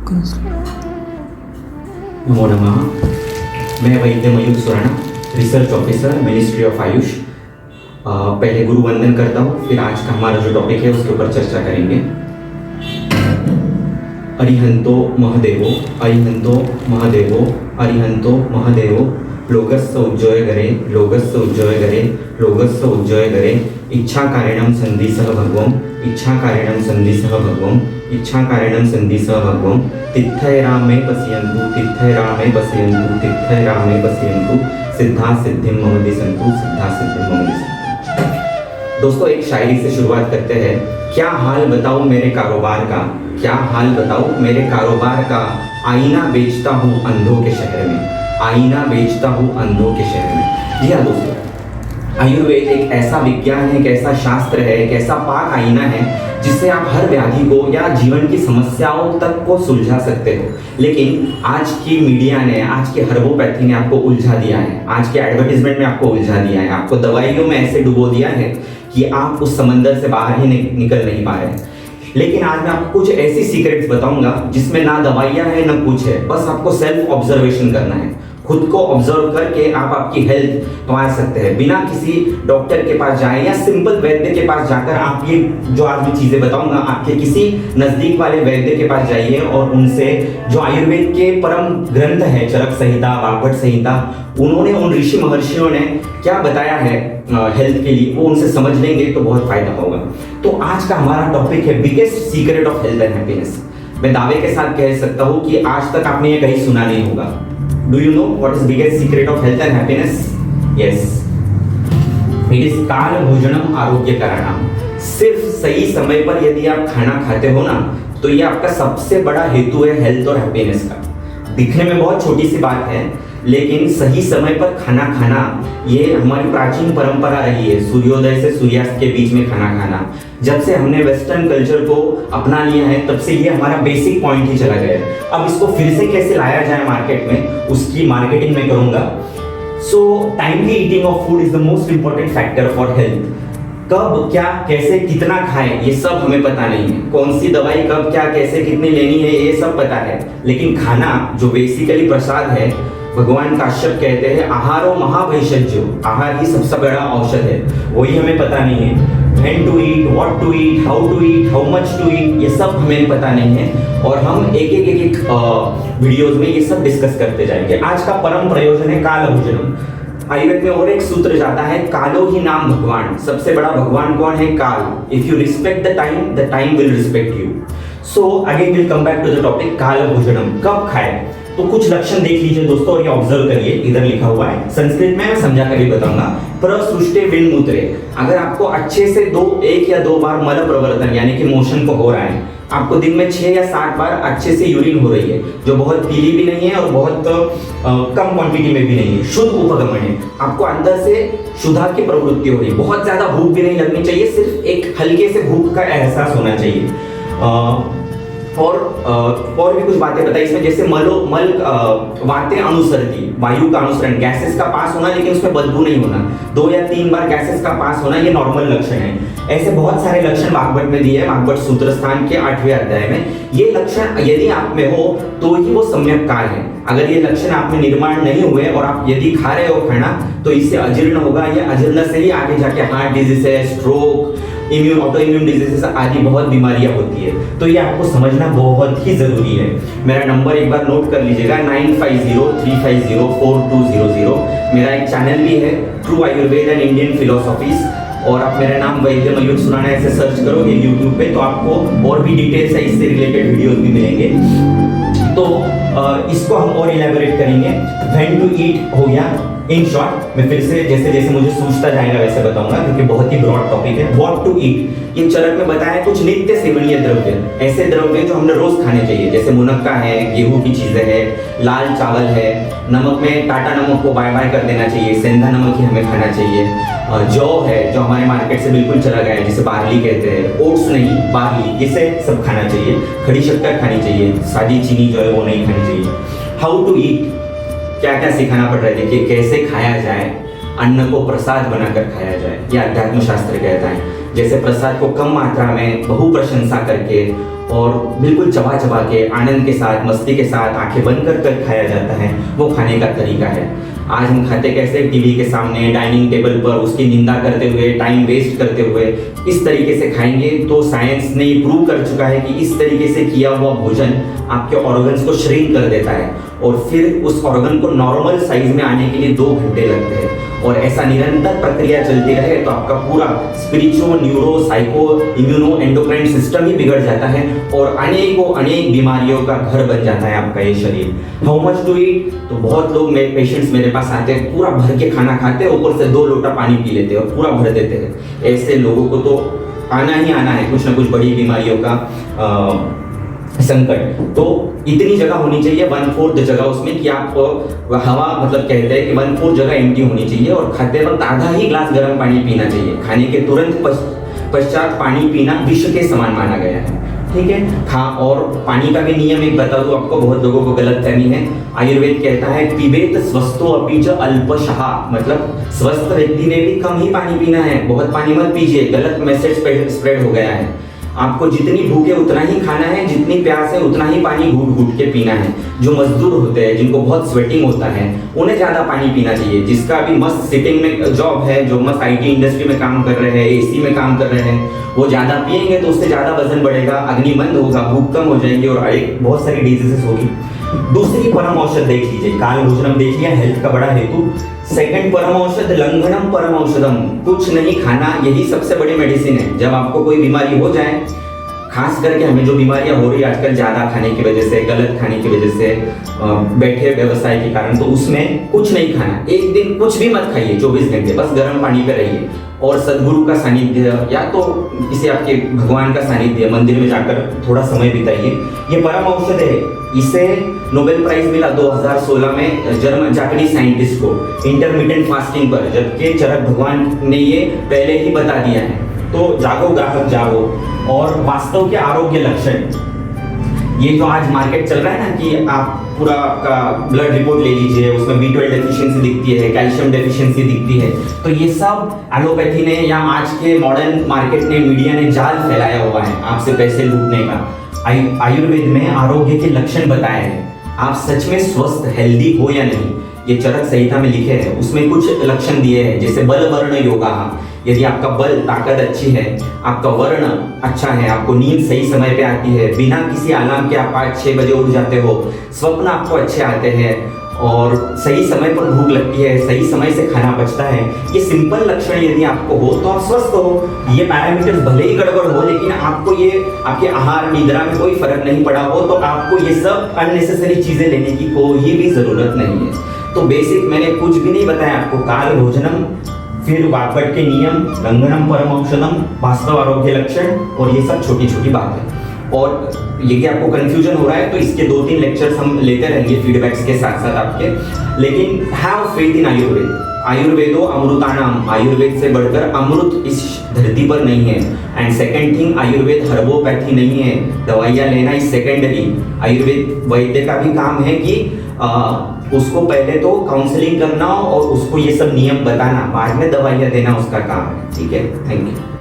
नमो नमः। मैं Vaidya Mayur Surana, research officer, ministry of AYUSH. पहले गुरु वंदन करता हूँ, फिर आज का हमारा जो टॉपिक है उसके ऊपर चर्चा करेंगे। अरिहंतो महदेवो, अरिहंतो महदेवो, अरिहंतो महदेवो, लोकस्य उज्जयगरे, लोकस्य उज्जयगरे, लोकस्य उज्जयगरे, इच्छाकारिणं सन्धिसः भगवम्, इच्छाकारिणं सन्धिसः भगवम्, इच्छाकारिणं सन्धिसः भगवम्, तिथैरामे पश्यन्तु, तिथैरामे पश्यन्तु, तिथैरामे पश्यन्तु, सिद्धा सिद्धिं मम दिशन्तु, सिद्धा सिद्धिं मम दिशन्तु। दोस्तों, एक शायरी से शुरुआत करते हैं। क्या हाल बताओ मेरे कारोबार का, क्या हाल बताओ मेरे कारोबार का, आईना बेचता हूँ अंधों के शहर में, आईना बेचता हूँ अंधों के शहर में। जी हाँ दोस्तों, आयुर्वेद एक ऐसा विज्ञान है, एक ऐसा शास्त्र है, एक ऐसा पाक आईना है जिससे आप हर व्याधि को या जीवन की समस्याओं तक को सुलझा सकते हो। लेकिन आज की मीडिया ने, आज की हर्बोपैथी ने आपको उलझा दिया है, आज के एडवर्टीजमेंट में आपको उलझा दिया है, आपको दवाइयों में ऐसे डुबो दिया है कि आप उस समंदर से बाहर ही निकल नहीं पा रहे। लेकिन आज मैं आपको कुछ ऐसी सीक्रेट्स बताऊंगा जिसमें ना दवाइयां हैं ना कुछ है, बस आपको सेल्फ ऑब्जर्वेशन करना है। खुद को ऑब्जर्व करके आप आपकी हेल्थ संभाल सकते हैं बिना किसी डॉक्टर के पास जाए या सिंपल वैद्य के पास जाकर। आप ये जो आज मैं चीजें बताऊंगा, आपके किसी नजदीक वाले वैद्य के पास जाइए और उनसे, जो आयुर्वेद के परम ग्रंथ है, चरक संहिता, वाग्भट संहिता, उन्होंने, उन ऋषि महर्षियों ने क्या बताया है हेल्थ के लिए, वो उनसे समझ लेंगे तो बहुत फायदा होगा। तो आज का हमारा टॉपिक है biggest secret of health and happiness. मैं दावे के साथ कह सकता हूँ कि आज तक आपने ये कहीं सुना नहीं होगा। Do you know what is biggest secret of health and happiness? Yes, it is काल भोजनम आरोग्य कारणम। सिर्फ सही समय पर यदि आप खाना खाते हो ना, तो ये आपका सबसे बड़ा हेतु है हेल्थ और हैप्पीनेस का। दिखने में बहुत छोटी सी बात है, लेकिन सही समय पर खाना खाना ये हमारी प्राचीन परंपरा रही है। सूर्योदय से सूर्यास्त के बीच में खाना खाना, जब से हमने वेस्टर्न कल्चर को अपना लिया है तब से ये हमारा बेसिक पॉइंट ही चला गया है। अब इसको फिर से कैसे लाया जाए मार्केट में, उसकी मार्केटिंग में करूंगा। So timely eating of food is the most important factor for health. कब, क्या, कैसे, कितना खाएं ये सब हमें पता नहीं है। कौन सी दवाई कब, क्या, कैसे, कितनी लेनी है ये सब पता है, लेकिन खाना जो बेसिकली प्रसाद है, भगवान काश्यप कहते हैं आहारो महाभैषज्यो, आहार ही सबसे बड़ा औषध है, वही हमें पता नहीं है। When to eat, what to eat, how to eat, how much to eat, ये सब हमें पता नहीं है और हम एक एक वीडियोज में ये सब डिस्कस करते जाएंगे। आज का परम प्रयोजन है काल भोजनम। आयुर्वेद में और एक सूत्र जाता है, कालो ही नाम भगवान। सबसे बड़ा भगवान कौन है? काल। If you respect the time will respect you. So again will come back to the topic काल भोजनम। कब खाए, तो कुछ लक्षण देख लीजिए दोस्तों और ये ऑब्जर्व करिए। इधर लिखा हुआ है, संस्कृत में मैं समझा कर भी बताऊंगा। प्रसृष्टे विन्मूत्रे, अगर आपको अच्छे से 1 या 2 बार मल प्रवर्तन यानी कि मोशन को हो रहा है, आपको दिन में 6 या 7 बार अच्छे से यूरिन हो रही है, जो बहुत पीली भी नहीं है और बहुत कम क्वांटिटी में भी नहीं है, शुद्ध उपगमन है, आपको अंदर से शुद्धा की प्रवृत्ति हो रही है, बहुत ज्यादा भूख भी नहीं लगनी चाहिए, सिर्फ एक हल्के से भूख का एहसास होना चाहिए। और भी कुछ बातें बताई इसमें, जैसे मल वातें अनुसरती, वायु का अनुसरण, गैसेस का पास होना, लेकिन उसमें बदबू नहीं होना, 2 या 3 बार गैसेस का पास होना, ये नॉर्मल लक्षण है। ऐसे बहुत सारे लक्षण वाग्भट में दिए हैं, वाग्भट सूत्र स्थान के 8वें अध्याय में। ये लक्षण यदि आप में हो तो ही वो सम्यक काल है। अगर ये लक्षण आप में निर्माण नहीं हुए और आप यदि खा रहे हो खाना, तो इससे अजीर्ण होगा, ये अजीर्ण से ही आगे जाके हार्ट डिजीज है, स्ट्रोक, ऑटो इम्यून डिजीजेस आदि बहुत बीमारियां होती है। तो ये आपको समझना बहुत ही जरूरी है। मेरा नंबर एक बार नोट कर लीजिएगा, 9503504200। मेरा एक चैनल भी है, true Ayurveda and Indian philosophies, और आप मेरा नाम वैद्य मयूर सुराणा ऐसे सर्च करोगे यूट्यूब पे तो आपको और भी डिटेल्स है, इससे रिलेटेड वीडियोस भी मिलेंगे। तो इसको हम और इलैबोरेट करेंगे। व्हेन टू ईट हो गया। इन शॉर्ट मैं फिर से जैसे जैसे मुझे सूझता जाएगा वैसे बताऊंगा, क्योंकि बहुत ही ब्रॉड टॉपिक है। व्हाट टू ईट, ये चरक में बताया कुछ नित्य सेवनीय द्रव्य, ऐसे द्रव्य जो हमने रोज खाने चाहिए, जैसे मुनक्का है, गेहूं की चीजें है, लाल चावल है, नमक में टाटा नमक को बाय बाय कर देना चाहिए, सेंधा नमक ही हमें खाना चाहिए। जौ है, जो हमारे मार्केट से बिल्कुल चला गया है, जिसे बार्ली कहते हैं, ओट्स नहीं बार्ली, इसे सब खाना चाहिए। खड़ी शक्कर खानी चाहिए, सादी चीनी जो है वो नहीं खानी चाहिए। हाउ टू ईट, क्या क्या सिखाना पड़ रहा है, देखिए कैसे खाया जाए, अन्न को प्रसाद बनाकर खाया जाए, यह अध्यात्म शास्त्र कहता है। जैसे प्रसाद को कम मात्रा में बहु प्रशंसा करके और बिल्कुल चबा चबा के आनंद के साथ मस्ती के साथ आंखें बंद कर कर खाया जाता है, वो खाने का तरीका है। आज हम खाते कैसे, टीवी के सामने डाइनिंग टेबल पर उसकी निंदा करते हुए, टाइम वेस्ट करते हुए। इस तरीके से खाएंगे तो साइंस ने प्रूव कर चुका है कि इस तरीके से किया हुआ भोजन आपके ऑर्गन्स को श्रिंक कर देता है और फिर उस ऑर्गन को नॉर्मल साइज में आने के लिए 2 घंटे लगते हैं। और ऐसा निरंतर प्रक्रिया चलती रहे तो आपका पूरा spiritual, neuro, psycho, immuno, endocrine system ही बिगड़ जाता है और अनेक बीमारियों का घर बन जाता है आपका ये शरीर। हाउ मच टू ईट, तो बहुत लोग मेरे पेशेंट्स मेरे पास आते हैं, पूरा भर के खाना खाते हैं, ऊपर से 2 लोटा पानी पी लेते हैं और पूरा भर देते हैं। ऐसे लोगों को तो आना ही आना है कुछ ना कुछ बड़ी बीमारियों का संकट। तो इतनी जगह होनी चाहिए, 1/4 जगह उसमें कि आप हवा, मतलब कहते हैं कि 1/4 जगह एम्प्टी होनी चाहिए और खाते वक्त आधा ही ग्लास गर्म पानी पीना चाहिए। खाने के तुरंत पश्चात पानी पीना विष के समान माना गया है, ठीक है। हाँ, और पानी का भी नियम एक बता दूं आपको, बहुत लोगों को गलतफहमी है। आयुर्वेद कहता है पिबेत स्वस्थो अपि च अल्पशः, मतलब स्वस्थ व्यक्ति ने भी कम ही पानी पीना है, बहुत पानी मत पीजिए। गलत मैसेज स्प्रेड हो गया है। आपको जितनी भूख है उतना ही खाना है, जितनी प्यास है उतना ही पानी घूट घूट के पीना है। जो मजदूर होते हैं, जिनको बहुत स्वेटिंग होता है, उन्हें ज़्यादा पानी पीना चाहिए। जिसका अभी मस्त सिटिंग में जॉब है, जो मस्त IT इंडस्ट्री में काम कर रहे हैं, AC में काम कर रहे हैं, वो ज़्यादा पिएंगे तो उससे ज़्यादा वजन बढ़ेगा, अग्नि बंद होगा, भूख कम हो जाएंगी और बहुत सारी डिजीजेस होगी। दूसरी परम औषध देख लीजिए, काल भोजनम देख लिया, हेल्थ का बड़ा हेतु। सेकंड परम औषध लंघनम परम औषधम, कुछ नहीं खाना, यही सबसे बड़ी मेडिसिन है। जब आपको कोई बीमारी हो जाए, खास करके हमें जो बीमारियां हो रही है आजकल ज़्यादा खाने की वजह से, गलत खाने की वजह से, बैठे व्यवसाय के कारण, तो उसमें कुछ नहीं खाना। एक दिन कुछ भी मत खाइए, 24 घंटे बस गर्म पानी पे रहिए और सदगुरु का सानिध्य या तो किसी आपके भगवान का सानिध्य, मंदिर में जाकर थोड़ा समय बिताइए। ये परम औषध है। इसे नोबेल प्राइज मिला 2016 में जापानीज साइंटिस्ट को इंटरमिटेंट फास्टिंग पर, जबकि चरक भगवान ने ये पहले ही बता दिया है। तो जागो ग्राहक जागो। और वास्तव के आरोग्य लक्षण, ये जो आज मार्केट चल रहा है ना कि आप पूरा का ब्लड रिपोर्ट ले लीजिए, उसमें B12 डेफिशिएंसी दिखती है, कैल्शियम डेफिशिएंसी दिखती है, तो ये सब एलोपैथी ने या आज के मॉडर्न मार्केट ने, मीडिया ने जाल फैलाया हुआ है आपसे पैसे लूटने का। आयुर्वेद में आरोग्य के लक्षण बताए हैं, आप सच में स्वस्थ हेल्दी हो या नहीं, ये चरक संहिता में लिखे हैं। उसमें कुछ लक्षण दिए हैं, जैसे बल वर्ण योगा, यदि आपका बल ताकत अच्छी है, आपका वर्ण अच्छा है, आपको नींद सही समय पे आती है, बिना किसी अलार्म के आप 5-6 बजे उठ जाते हो, स्वप्न आपको अच्छे आते हैं और सही समय पर भूख लगती है, सही समय से खाना पचता है, ये सिंपल लक्षण यदि आपको हो तो आप स्वस्थ हो। ये पैरामीटर्स भले ही गड़बड़ हो, लेकिन आपको ये आपके आहार निद्रा में कोई फर्क नहीं पड़ा हो, तो आपको ये सब अननेसेसरी चीजें लेने की कोई भी जरूरत नहीं है। तो बेसिक मैंने कुछ भी नहीं बताया आपको, काल भोजनम, फिर वाकपट के नियम, लंघनम परम औषधम, वास्तव आरोग्य लक्षण, और ये सब छोटी छोटी बातें। और ये आपको कंफ्यूजन हो रहा है तो इसके 2-3 लेक्चर्स हम लेते रहेंगे फीडबैक्स के साथ साथ आपके। लेकिन हैव फेथ इन आयुर्वेद, आयुर्वेदो अमृतानाम, आयुर्वेद से बढ़कर अमृत इस धरती पर नहीं है। And second thing, Ayurveda herbopathy नहीं है, दवाइयाँ लेना इज सेकेंडरी। आयुर्वेद वैद्य का भी काम है कि उसको पहले तो काउंसलिंग करना और उसको ये सब नियम बताना, बाद में दवाइयाँ देना उसका काम है, ठीक है। Thank you.